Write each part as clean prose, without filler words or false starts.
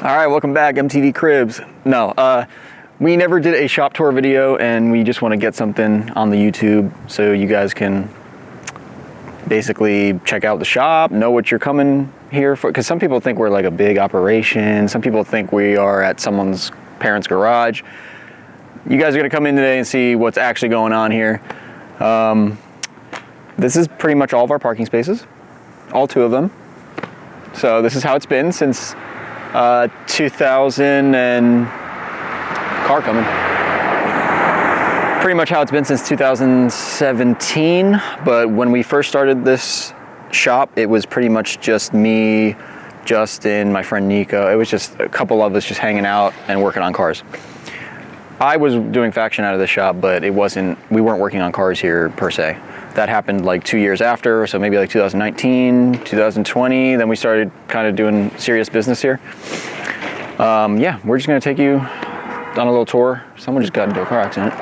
All right, welcome back, MTV Cribs. No, we never did a shop tour video, and we just want to get something on the YouTube so you guys can basically check out the shop, know what you're coming here for, because some people think we're like a big operation. Some people think we are at someone's parents' garage. You guys are gonna come in today and see what's actually going on here. This is pretty much all of our parking spaces, all 2 of them. So this is how it's been since 2000 and car coming. Pretty much how it's been since 2017, but when we first started this shop, it was pretty much just me, Justin, my friend Nico. It was just a couple of us just hanging out and working on cars. I was doing faction out of the shop, but we weren't working on cars here per se. That happened like 2 years after, so maybe like 2019, 2020, then we started kind of doing serious business here. Yeah, we're just gonna take you on a little tour. Someone just got into a car accident.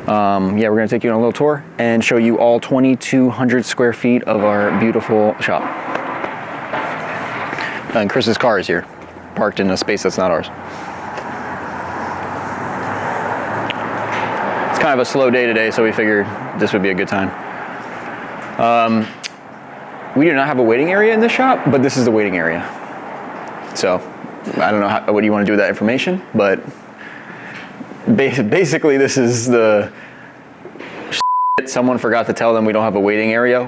Yeah, we're gonna take you on a little tour and show you all 2,200 square feet of our beautiful shop. And Chris's car is here, parked in a space that's not ours. Kind of a slow day today, so we figured this would be a good time. We do not have a waiting area in this shop, but this is the waiting area. So I don't know what do you want to do with that information, but basically this is the shit someone forgot to tell them we don't have a waiting area.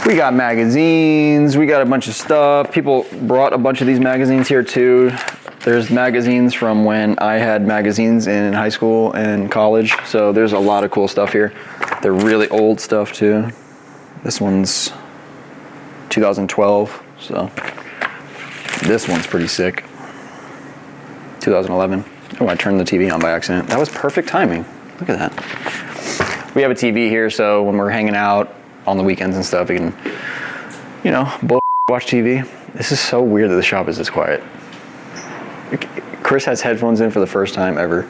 We got magazines, we got a bunch of stuff. People brought a bunch of these magazines here too. There's magazines from when I had magazines in high school and college, so there's a lot of cool stuff here. They're really old stuff too. This one's 2012, so this one's pretty sick. 2011. Oh, I turned the TV on by accident. That was perfect timing. Look at that. We have a TV here, so when we're hanging out on the weekends and stuff, we can, you know, watch TV. This is so weird that the shop is this quiet. Chris has headphones in for the first time ever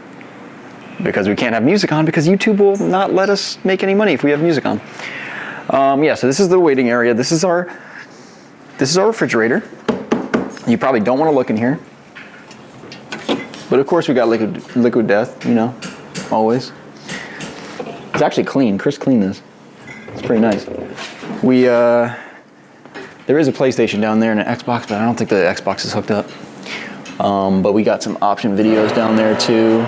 because we can't have music on because YouTube will not let us make any money if we have music on. Yeah, so this is the waiting area. This is our refrigerator. You probably don't want to look in here, but of course we got liquid death, you know, always. It's actually clean. Chris cleaned this. It's pretty nice. There is a PlayStation down there and an Xbox, but I don't think the Xbox is hooked up. But we got some option videos down there too,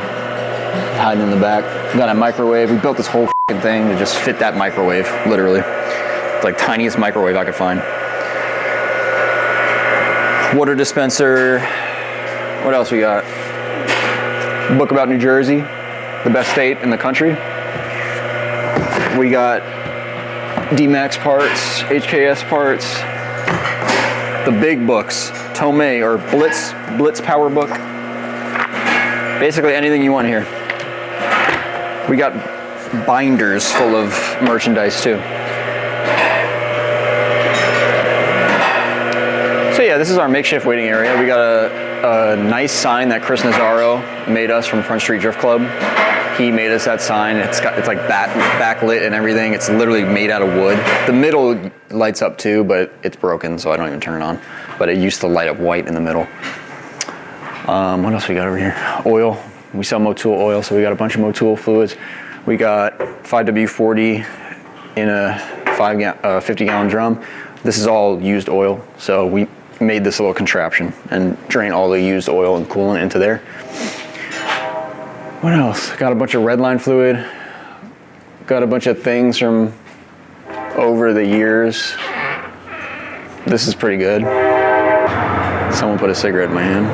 hiding in the back. We got a microwave. We built this whole thing to just fit that microwave, literally. It's like tiniest microwave I could find. Water dispenser. What else we got? Book about New Jersey, the best state in the country. We got D-Max parts, HKS parts, the big books, Tomei or Blitz Power Book. Basically anything you want here. We got binders full of merchandise too. So yeah, this is our makeshift waiting area. We got a nice sign that Chris Nazzaro made us from Front Street Drift Club. He made us that sign. It's like backlit and everything. It's literally made out of wood. The middle lights up too, but it's broken, so I don't even turn it on. But it used to light up white in the middle. What else we got over here? Oil. We sell Motul oil, so we got a bunch of Motul fluids. We got 5W40 in a 50-gallon drum. This is all used oil, so we made this little contraption and drain all the used oil and coolant into there. What else? Got a bunch of redline fluid. Got a bunch of things from over the years. This is pretty good. Someone put a cigarette in my hand.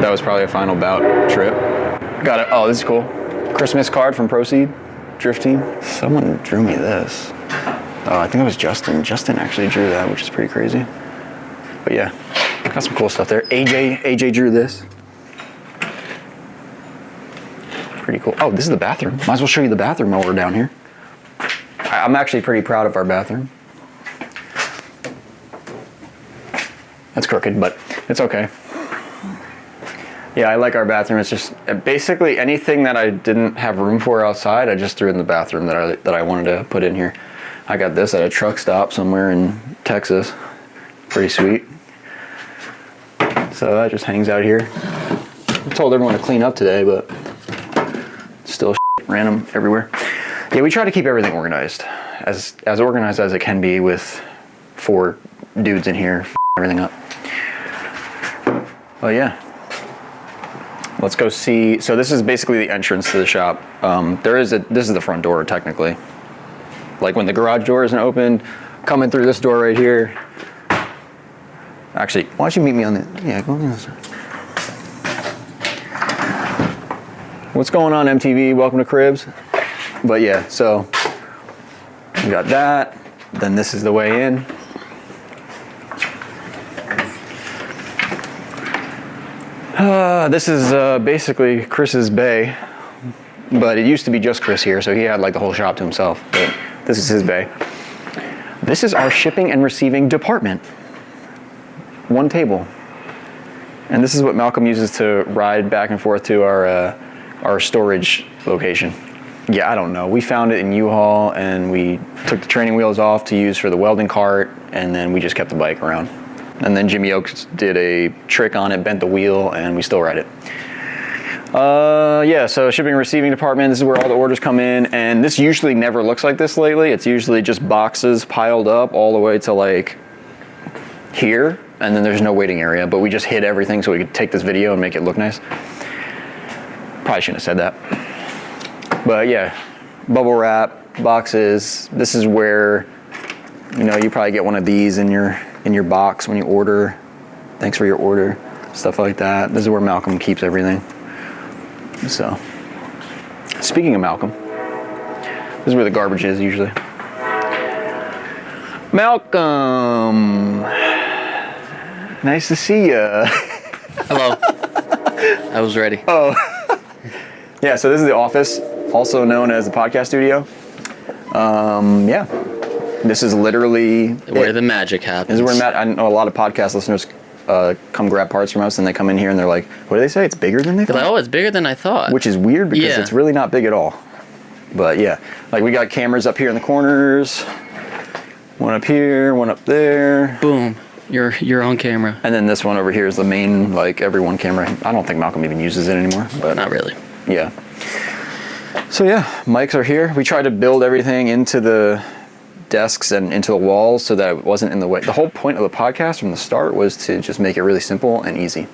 That was probably a final bout trip. Got it. Oh, this is cool. Christmas card from Proceed Drift Team. Someone drew me this. Oh, I think it was Justin. Justin actually drew that, which is pretty crazy. But yeah, got some cool stuff there. AJ drew this. Pretty cool. Oh, this is the bathroom. Might as well show you the bathroom while we're down here. I'm actually pretty proud of our bathroom. That's crooked, but it's okay. Yeah, I like our bathroom. It's just basically anything that I didn't have room for outside, I just threw in the bathroom that I wanted to put in here. I got this at a truck stop somewhere in Texas. Pretty sweet. So that just hangs out here. I told everyone to clean up today, but still random everywhere. Yeah, we try to keep everything organized. As organized as it can be with 4 dudes in here everything up. Well, yeah. Let's go see. So this is basically the entrance to the shop. This is the front door technically. Like when the garage door isn't open, coming through this door right here. Actually, why don't you meet me on the, yeah, go on this side. What's going on, MTV? Welcome to Cribs. But yeah, so we got that. Then this is the way in. This is basically Chris's bay, but it used to be just Chris here, so he had like the whole shop to himself. But this is his bay. This is our shipping and receiving department. 1 table. And this is what Malcolm uses to ride back and forth to our storage location. Yeah, I don't know. We found it in U-Haul, and we took the training wheels off to use for the welding cart, and then we just kept the bike around. And then Jimmy Oaks did a trick on it, bent the wheel, and we still ride it. Yeah, so shipping and receiving department, this is where all the orders come in, and this usually never looks like this lately. It's usually just boxes piled up all the way to like here, and then there's no waiting area, but we just hid everything so we could take this video and make it look nice. Probably shouldn't have said that. But yeah, bubble wrap, boxes. This is where, you know, you probably get one of these in your box when you order. Thanks for your order, stuff like that. This is where Malcolm keeps everything. So, speaking of Malcolm, this is where the garbage is usually. Malcolm, nice to see ya. Hello. I was ready. Oh, yeah. So this is the office, also known as the podcast studio. Yeah. This is literally where the magic happens. This is where I know a lot of podcast listeners come grab parts from us, and they come in here and they're like, what do they say? It's bigger than they thought? Like, oh, it's bigger than I thought. Which is weird because it's really not big at all. But yeah, like we got cameras up here in the corners, one up here, one up there. Boom. You're on camera. And then this one over here is the main, like, everyone camera. I don't think Malcolm even uses it anymore. But not really. Yeah. So yeah, mics are here. We tried to build everything into the desks and into the walls so that it wasn't in the way. The whole point of the podcast from the start was to just make it really simple and easy.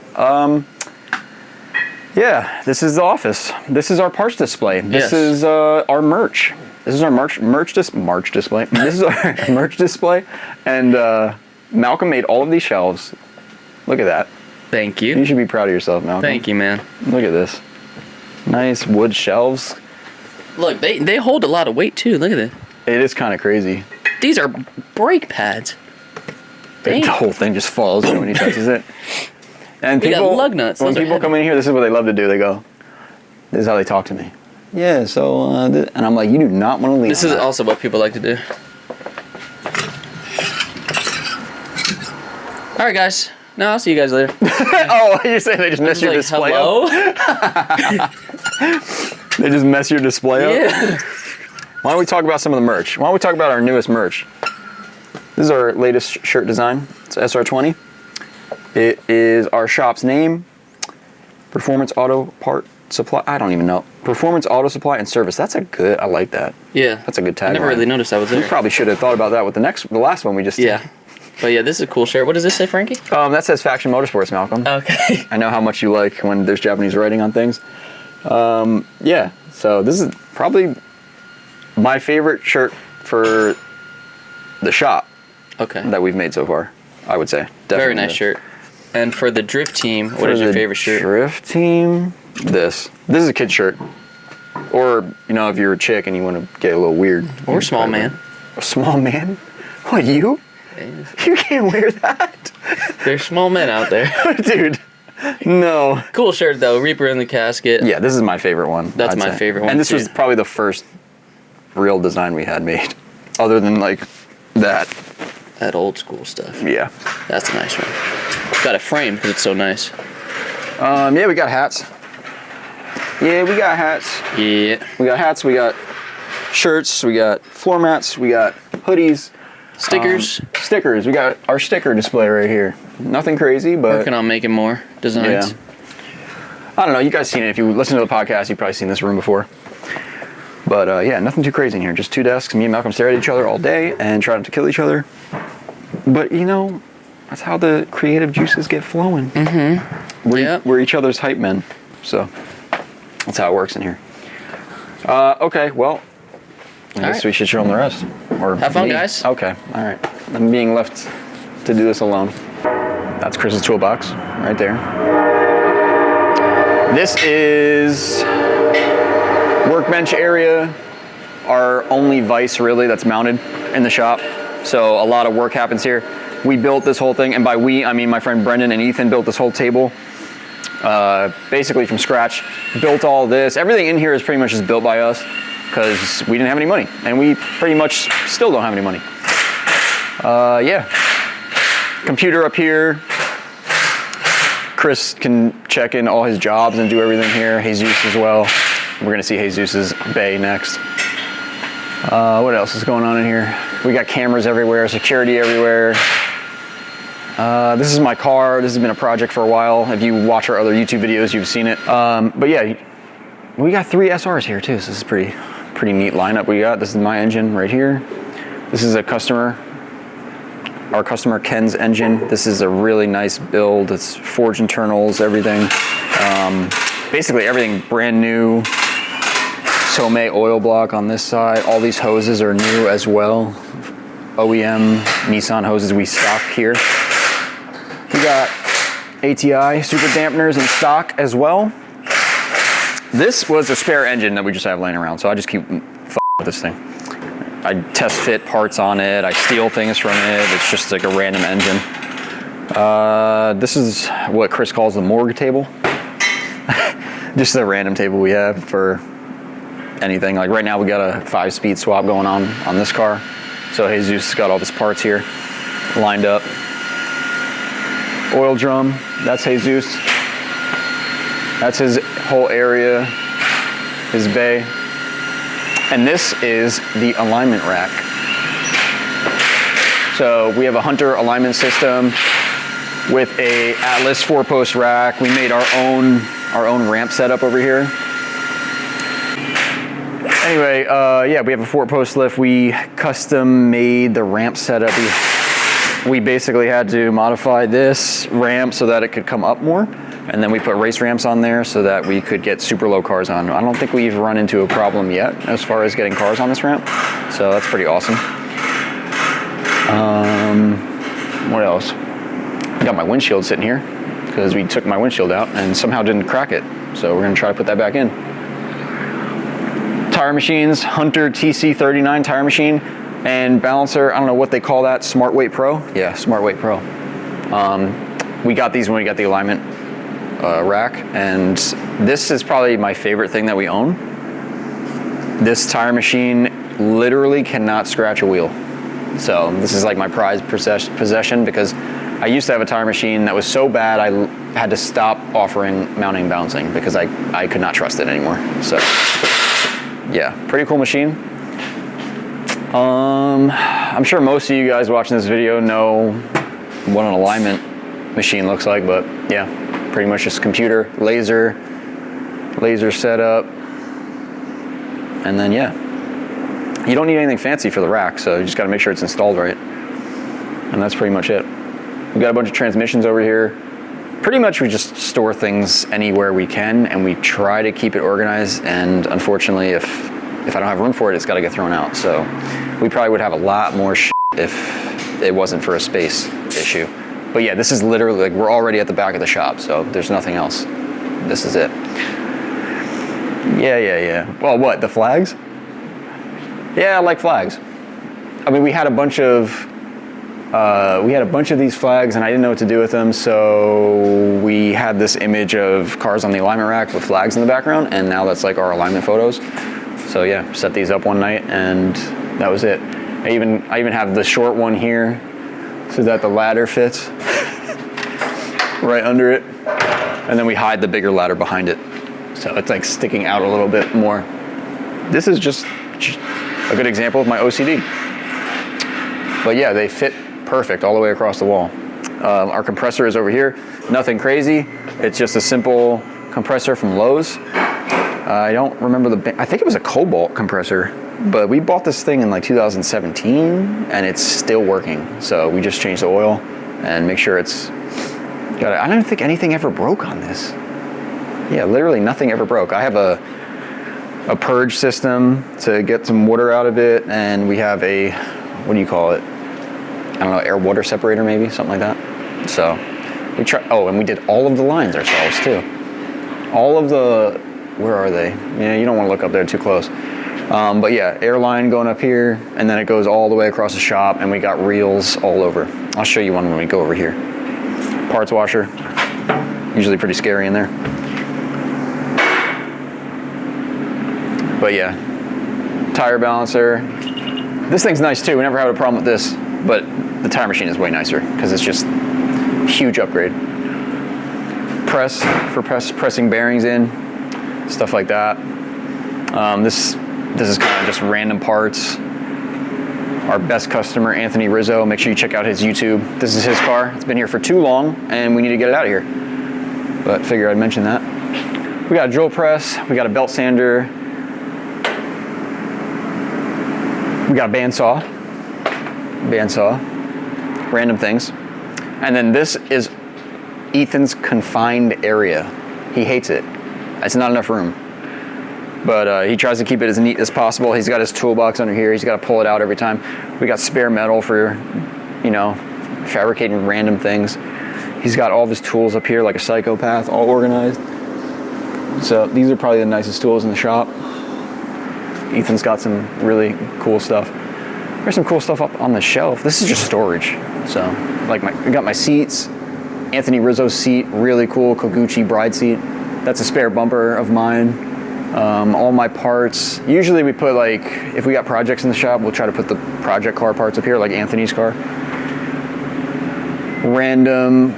Yeah, this is the office. This is our parts display. This is our merch. This is our merch display. This is our merch display, and Malcolm made all of these shelves. Look at that. Thank you. You should be proud of yourself, Malcolm. Thank you, man. Look at this. Nice wood shelves. Look, they hold a lot of weight too. Look at it. It is kind of crazy. These are brake pads. Dang. The whole thing just falls when he touches it. And We got people, lug nuts. when Those are people come in here, this is what they love to do. They go, this is how they talk to me. Yeah, so, and I'm like, you do not want to leave. This is also what people like to do. All right, guys. No, I'll see you guys later. Oh, you're saying they just mess your Like, display hello? up? They just mess your display up? Yeah. Why don't we talk about some of the merch? Why don't we talk about our newest merch? This is our latest shirt design. It's SR20. It is our shop's name, Performance Auto Part Supply. I don't even know. Performance Auto Supply and Service. That's a good, I like that. Yeah. That's a good tagline. I never really noticed I was there. We probably should have thought about that with the last one we just did. Yeah. But yeah, this is a cool shirt. What does this say, Frankie? That says Faction Motorsports, Malcolm. Okay. I know how much you like when there's Japanese writing on things. Yeah, so this is probably my favorite shirt for the shop that we've made so far, I would say. Definitely. Very nice shirt. And for the drift team, what is your favorite shirt? Drift team? This is a kid's shirt. Or, you know, if you're a chick and you want to get a little weird. Or small man. A small man? What, you? You can't wear that. There's small men out there. Dude, no. Cool shirt, though. Reaper in the casket. Yeah, this is my favorite one. That's my favorite one, And this too. was probably the first real design we had made. Other than, like, that. That old school stuff. Yeah. That's a nice one. Got it framed because it's so nice. Yeah, we got hats. Yeah, we got hats. Yeah. We got hats, we got shirts, we got floor mats, we got hoodies, Stickers. stickers. We got our sticker display right here. Nothing crazy, but Working on making more designs. yeah. I don't know. You guys seen it. If you listen to the podcast, you've probably seen this room before. But yeah, nothing too crazy in here. Just two desks. Me and Malcolm stare at each other all day and try not to kill each other. But you know, that's how the creative juices get flowing. Mm-hmm. We're each other's hype men. So that's how it works in here. Okay, well, I guess we should show them the rest. Or have fun, me. guys. Okay, all right. I'm being left to do this alone. That's Chris's toolbox right there. This is Workbench area, our only vise really that's mounted in the shop. So a lot of work happens here. We built this whole thing, and by we, I mean my friend Brendan and Ethan built this whole table basically from scratch. Built all this. Everything in here is pretty much just built by us because we didn't have any money, and we pretty much still don't have any money. Yeah. Computer up here. Chris can check in all his jobs and do everything here. Jesus as well. We're gonna see Jesus's bay next. What else is going on in here? We got cameras everywhere, security everywhere. This is my car. This has been a project for a while. If you watch our other YouTube videos, you've seen it. But yeah, we got 3 SRs here too. So this is pretty neat lineup we got. This is my engine right here. This is a customer. Our customer Ken's engine. This is a really nice build. It's forged internals, everything. Basically everything brand new. Tomei oil block on this side. All these hoses are new as well. OEM Nissan hoses we stock here. We got ATI super dampeners in stock as well. This was a spare engine that we just have laying around, so I just keep with this thing. I test fit parts on it. I steal things from it. It's just like a random engine. This is what Chris calls the morgue table. Just a random table we have for anything. Like right now we got a 5-speed swap going on this car. So Jesus got all his parts here lined up. Oil drum, that's Jesus. That's his whole area, his bay. And this is the alignment rack. So we have a Hunter alignment system with a Atlas 4-post rack. We made our own ramp setup over here. Anyway, yeah, we have a 4-post lift. We custom made the ramp setup. We basically had to modify this ramp so that it could come up more. And then we put race ramps on there so that we could get super low cars on. I don't think we've run into a problem yet as far as getting cars on this ramp. So that's pretty awesome. What else? I got my windshield sitting here because we took my windshield out and somehow didn't crack it. So we're gonna try to put that back in. Tire machines, Hunter TC39 tire machine and balancer. I don't know what they call that. Smart Weight Pro. Yeah, Smart Weight Pro. We got these when we got the alignment rack, and this is probably my favorite thing that we own. This tire machine literally cannot scratch a wheel. So this is like my prized possession because I used to have a tire machine that was so bad I had to stop offering mounting and balancing because I could not trust it anymore. So yeah, pretty cool machine. I'm sure most of you guys watching this video know what an alignment machine looks like, but yeah, pretty much just computer, laser setup, and then yeah, you don't need anything fancy for the rack, so you just got to make sure it's installed right, and that's pretty much it. We got a bunch of transmissions over here. Pretty much we just store things anywhere we can, and we try to keep it organized, and unfortunately if I don't have room for it, it's got to get thrown out. So we probably would have a lot more shit if it wasn't for a space issue. But yeah, this is literally like we're already at the back of the shop, so there's nothing else. This is it. Yeah. Well, what, the flags? Yeah, I like flags. I mean, we had a bunch of these flags, and I didn't know what to do with them, so we had this image of cars on the alignment rack with flags in the background, and now that's like our alignment photos. So yeah, set these up one night, and that was it. I even have the short one here so that the ladder fits right under it, and then we hide the bigger ladder behind it, so it's like sticking out a little bit more. This is just a good example of my OCD. But yeah, they fit perfect all the way across the wall. Our compressor is over here. Nothing crazy. It's just a simple compressor from Lowe's. I don't remember I think it was a Cobalt compressor, but we bought this thing in like 2017 and it's still working. So we just changed the oil and make sure it's got it. I don't think anything ever broke on this. Yeah, literally nothing ever broke. I have a purge system to get some water out of it, and we have a, what do you call it? I don't know, air water separator maybe, something like that. So we try, oh, and we did all of the lines ourselves too. All of the, where are they? Yeah, you don't want to look up there too close. But yeah, air line going up here, and then it goes all the way across the shop, and we got reels all over. I'll show you one when we go over here. Parts washer, usually pretty scary in there. But yeah, tire balancer. This thing's nice too. We never had a problem with this, but the tire machine is way nicer because it's just a huge upgrade. Press for pressing bearings in, stuff like that. This is kind of just random parts. Our best customer, Anthony Rizzo, make sure you check out his YouTube. This is his car. It's been here for too long and we need to get it out of here. But figure I'd mention that. We got a drill press, we got a belt sander, we got a bandsaw, random things. And then this is Ethan's confined area. He hates it. It's not enough room. But he tries to keep it as neat as possible. He's got his toolbox under here. He's got to pull it out every time. We got spare metal for, you know, fabricating random things. He's got all of his tools up here like a psychopath, all organized. So these are probably the nicest tools in the shop. Ethan's got some really cool stuff. There's some cool stuff up on the shelf. This is just storage. So, like I got my seats. Anthony Rizzo's seat, really cool Koguchi bride seat. That's a spare bumper of mine. All my parts. Usually we put like, if we got projects in the shop, we'll try to put the project car parts up here, like Anthony's car. Random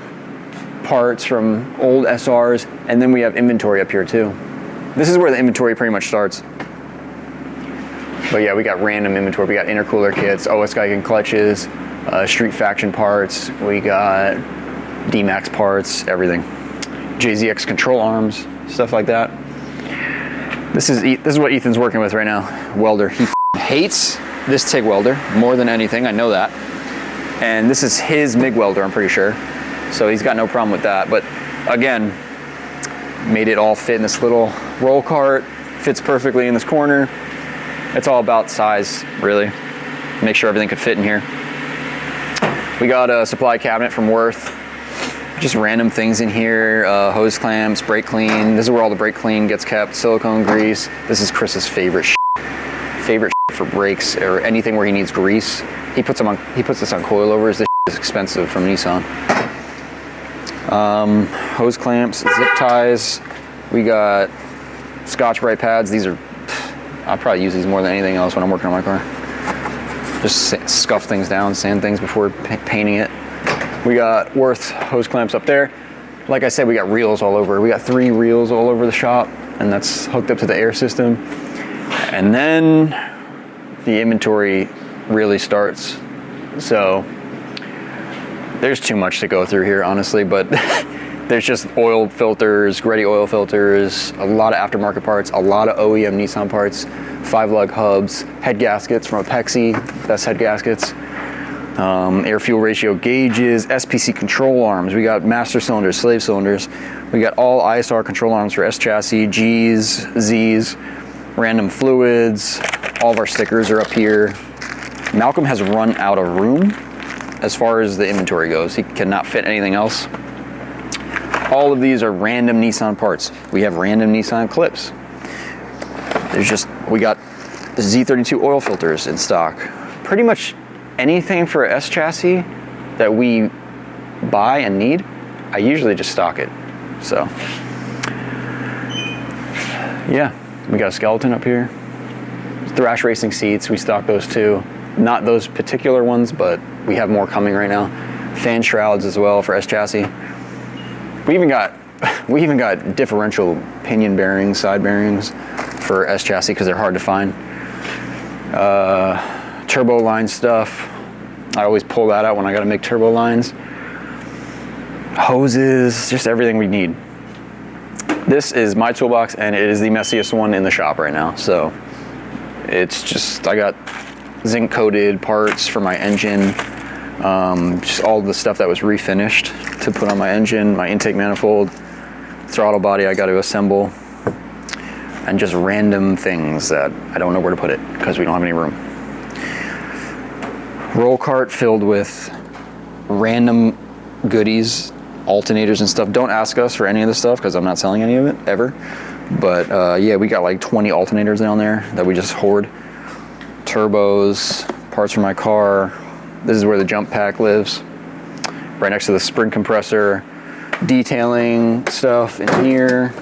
parts from old SRs, and then we have inventory up here too. This is where the inventory pretty much starts. But yeah, we got random inventory. We got intercooler kits, OS Geigen clutches, Street Faction parts. We got D-Max parts, everything. JZX control arms, stuff like that. This is what Ethan's working with right now. Welder. He hates this TIG welder more than anything. I know that. And this is his MIG welder, I'm pretty sure. So he's got no problem with that. But again, made it all fit in this little roll cart. Fits perfectly in this corner. It's all about size, really. Make sure everything could fit in here. We got a supply cabinet from Worth. Just random things in here, hose clamps, brake clean. This is where all the brake clean gets kept, silicone grease. This is Chris's favorite for brakes or anything where he needs grease. He puts this on coilovers. This is expensive from Nissan. Hose clamps, zip ties. We got Scotch-Brite pads. These are, I'll probably use these more than anything else when I'm working on my car. Just scuff things down, sand things before painting it. We got Worth hose clamps up there. Like I said, we got reels all over. We got 3 reels all over the shop, and that's hooked up to the air system. And then the inventory really starts. So there's too much to go through here, honestly, but there's just oil filters, Greddy oil filters, a lot of aftermarket parts, a lot of OEM Nissan parts, 5-lug hubs, head gaskets from Apexi, best head gaskets. Air fuel ratio gauges, SPC control arms. We got master cylinders, slave cylinders. We got all ISR control arms for S chassis, G's, Z's, random fluids. All of our stickers are up here. Malcolm has run out of room as far as the inventory goes. He cannot fit anything else. All of these are random Nissan parts. We have random Nissan clips. We got the Z32 oil filters in stock. Pretty much anything for S chassis that we buy and need, I usually just stock it. So, yeah, we got a skeleton up here. Thrash Racing seats, we stock those too. Not those particular ones, but we have more coming right now. Fan shrouds as well for S chassis. We even got differential pinion bearings, side bearings for S chassis because they're hard to find. Turbo line stuff, I always pull that out when I gotta make turbo lines. Hoses, just everything we need. This is my toolbox, and it is the messiest one in the shop right now. So it's just, I got zinc coated parts for my engine, just all the stuff that was refinished to put on my engine, my intake manifold, throttle body I got to assemble, and just random things that I don't know where to put it because we don't have any room. Roll cart filled with random goodies, alternators and stuff. Don't ask us for any of this stuff because I'm not selling any of it ever. But yeah, we got like 20 alternators down there that we just hoard. Turbos, parts for my car. This is where the jump pack lives, right next to the spring compressor. Detailing stuff in here.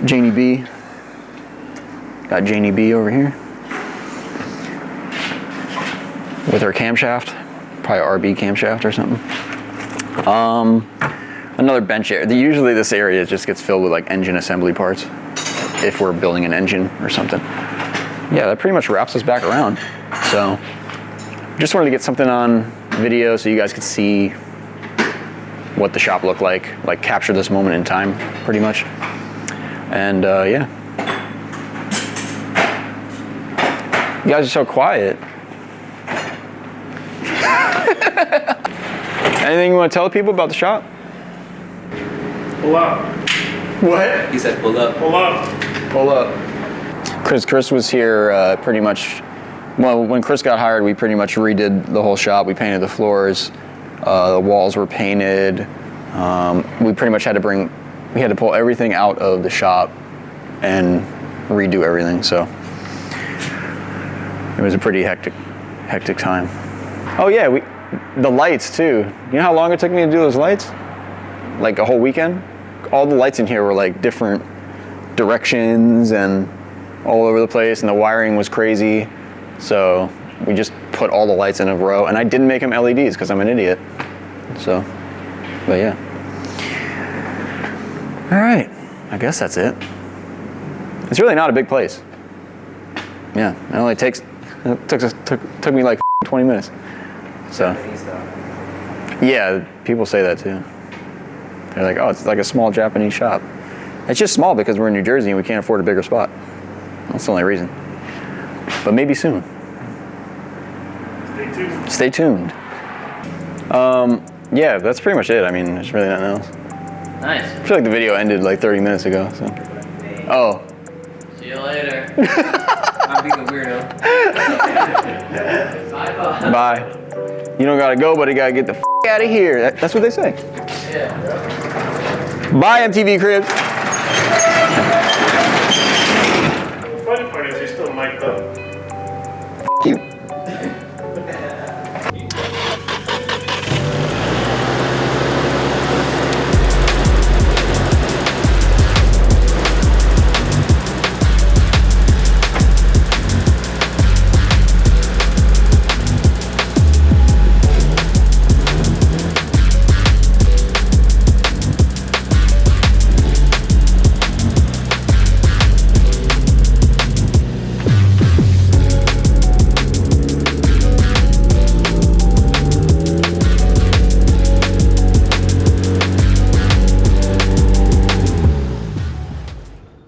Janie B. Got Janie B over here with her camshaft, probably RB camshaft or something. Another bench area. Usually this area just gets filled with like engine assembly parts if we're building an engine or something. Yeah, that pretty much wraps us back around. So just wanted to get something on video so you guys could see what the shop looked like capture this moment in time pretty much. And yeah. You guys are so quiet. Anything you want to tell people about the shop? Pull up. What? He said pull up. Pull up. Pull up. Chris was here pretty much, well, when Chris got hired, we pretty much redid the whole shop. We painted the floors, the walls were painted. We pretty much had to pull everything out of the shop and redo everything, so it was a pretty hectic time. Oh yeah, the lights too. You know how long it took me to do those lights? Like a whole weekend? All the lights in here were like different directions and all over the place, and the wiring was crazy. So we just put all the lights in a row, and I didn't make them LEDs because I'm an idiot. So, but yeah. All right, I guess that's it. It's really not a big place. Yeah, it only took me like 20 minutes. So, yeah, people say that too. They're like, oh, it's like a small Japanese shop. It's just small because we're in New Jersey and we can't afford a bigger spot. That's the only reason. But maybe soon. Stay tuned. Yeah, that's pretty much it. I mean, there's really nothing else. Nice. I feel like the video ended like 30 minutes ago. So. Oh. See you later. I'm being a weirdo. Bye. Bye. You don't gotta go, but you gotta get the out of here. That's what they say. Yeah. Bye, MTV Cribs.